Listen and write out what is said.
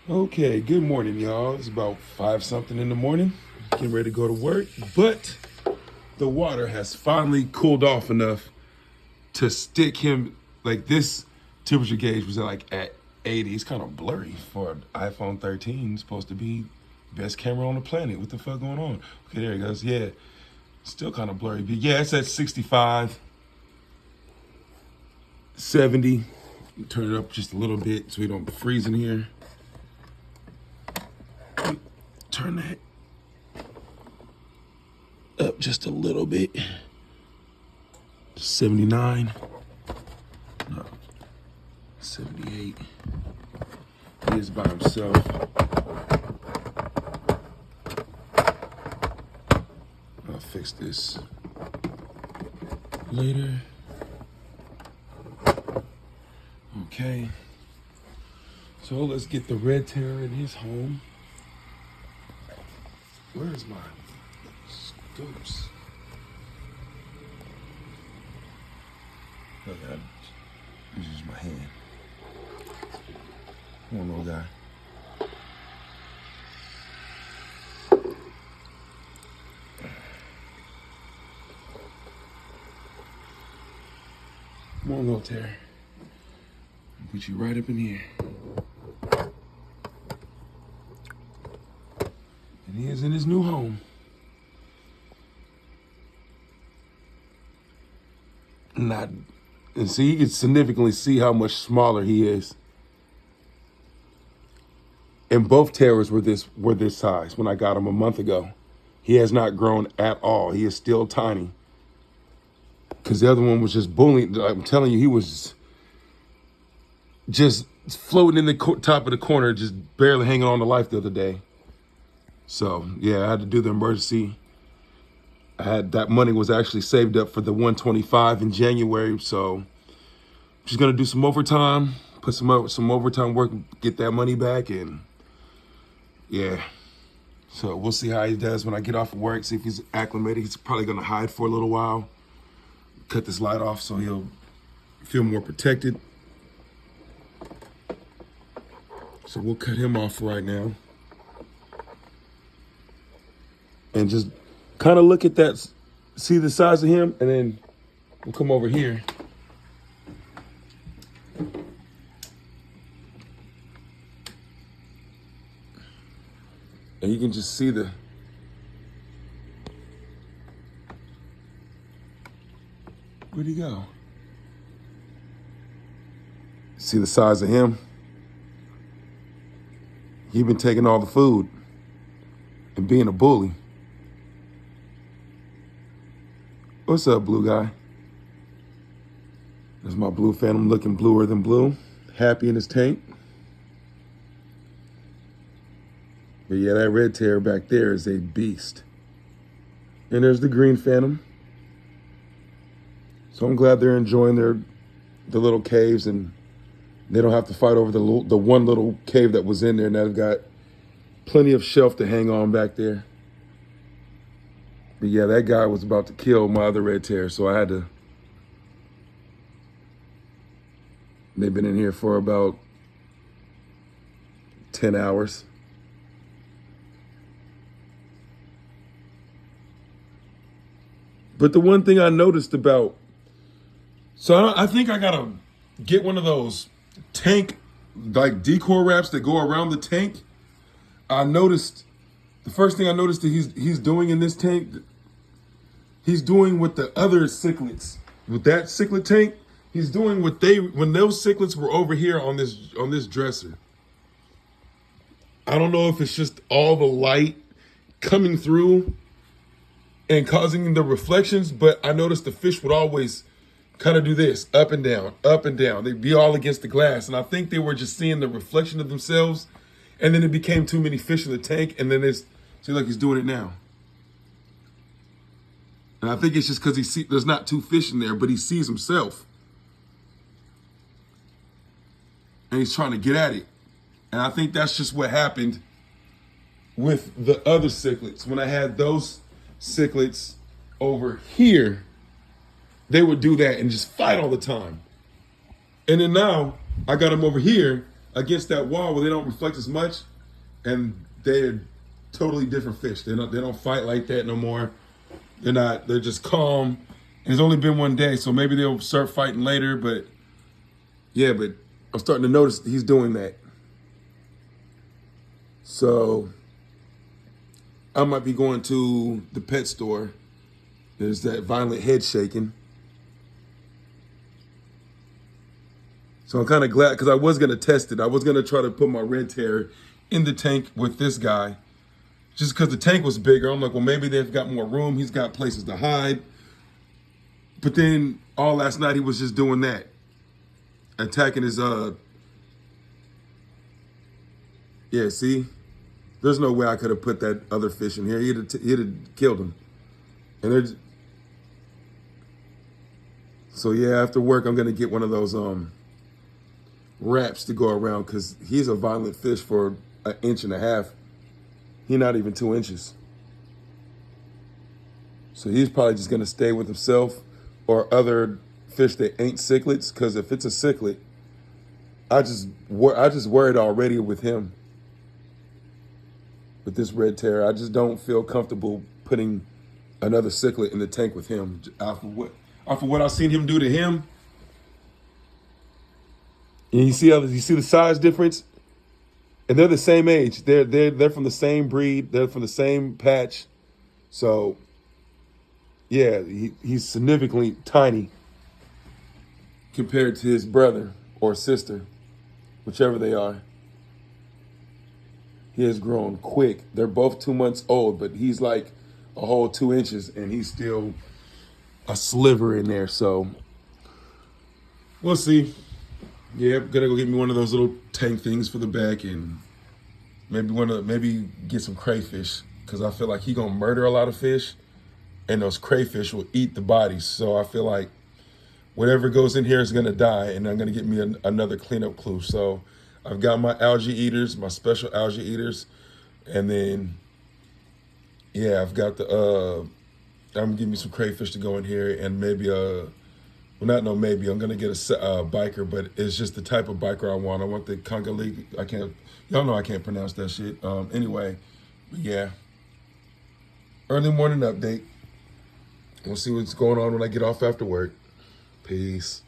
Okay, good morning, y'all. It's about 5 something in the morning. Getting ready to go to work, but the water has finally cooled off enough to stick him. Like, this temperature gauge was at 80. It's kind of blurry for an iPhone 13. It's supposed to be best camera on the planet. What the fuck going on? Okay, there it goes. Yeah, still kind of blurry, but yeah, it's at 65, 70. Turn it up just a little bit so we don't freeze in here. Turn that up just a little bit. 79. No. 78. He is by himself. I'll fix this later. Okay. So let's get the red terror in his home. Where's my scoops? Look, I use my hand. Come on, little guy. Come on, little terror. I'll put you right up in here. And he is in his new home. And see, you can significantly see how much smaller he is. And both terrors were this size when I got him a month ago. He has not grown at all. He is still tiny. Because the other one was just bullying. I'm telling you, he was just floating in the top of the corner, just barely hanging on to life the other day. So, yeah, I had to do the emergency. That money was actually saved up for the 125 in January. So, I'm just going to do some overtime, put some overtime work, get that money back. And, yeah. So, we'll see how he does when I get off of work, see if he's acclimated. He's probably going to hide for a little while. Cut this light off so he'll feel more protected. So we'll cut him off right now. And just kind of look at that, see the size of him, and then we'll come over here. And you can just see where'd he go? See the size of him? He been taking all the food and being a bully. What's up, blue guy? There's my blue phantom looking bluer than blue. Happy in his tank. But yeah, that red terror back there is a beast. And there's the green phantom. So I'm glad they're enjoying the little caves, and they don't have to fight over the one little cave that was in there. Now they've got plenty of shelf to hang on back there. But yeah, that guy was about to kill my other red terror, so I had to. They've been in here for about 10 hours. But the one thing I noticed about, so I think I gotta get one of those tank, like decor wraps that go around the tank. The first thing I noticed that he's doing in this tank, he's doing with the other cichlids. With that cichlid tank, he's doing when those cichlids were over here on this dresser. I don't know if it's just all the light coming through and causing the reflections, but I noticed the fish would always kind of do this, up and down, up and down. They'd be all against the glass. And I think they were just seeing the reflection of themselves. And then it became too many fish in the tank. And then see, like he's doing it now. And I think it's just because there's not two fish in there, but he sees himself. And he's trying to get at it. And I think that's just what happened with the other cichlids. When I had those cichlids over here, they would do that and just fight all the time. And then now I got them over here against that wall where they don't reflect as much, and they're totally different fish. They don't fight like that no more. They're just calm. And it's only been one day, so maybe they'll start fighting later, but yeah, but I'm starting to notice he's doing that. So I might be going to the pet store. There's that violent head shaking. So I'm kind of glad, because I was going to test it. I was going to try to put my red terrier in the tank with this guy. Just because the tank was bigger. I'm like, well, maybe they've got more room. He's got places to hide. But then all last night he was just doing that. Attacking his, yeah, see? There's no way I could have put that other fish in here. He'd have killed him. And there's, so yeah, after work, I'm going to get one of those, wraps to go around, because he's a violent fish for 1.5 inches. He's not even 2 inches. So he's probably just gonna stay with himself or other fish that ain't cichlids, because if it's a cichlid, I just worried already with him. With this red terrier, I just don't feel comfortable putting another cichlid in the tank with him. Off of what I've seen him do to him. And you see the size difference? And they're the same age. They're from the same breed. They're from the same patch. So yeah, he's significantly tiny compared to his brother or sister, whichever they are. He has grown quick. They're both 2 months old, but he's like a whole 2 inches, and he's still a sliver in there. So we'll see. Yeah, I'm gonna go get me one of those little tank things for the back, and maybe get some crayfish, because I feel like he gonna murder a lot of fish, and those crayfish will eat the bodies. So I feel like whatever goes in here is gonna die, and I'm gonna get me another cleanup clue. So I've got my algae eaters, my special algae eaters, and then yeah, I've got I'm gonna give me some crayfish to go in here, and maybe well, not no maybe. I'm gonna get a biker, but it's just the type of biker I want. I want the Conga League. Y'all know I can't pronounce that shit. Anyway, yeah. Early morning update. We'll see what's going on when I get off after work. Peace.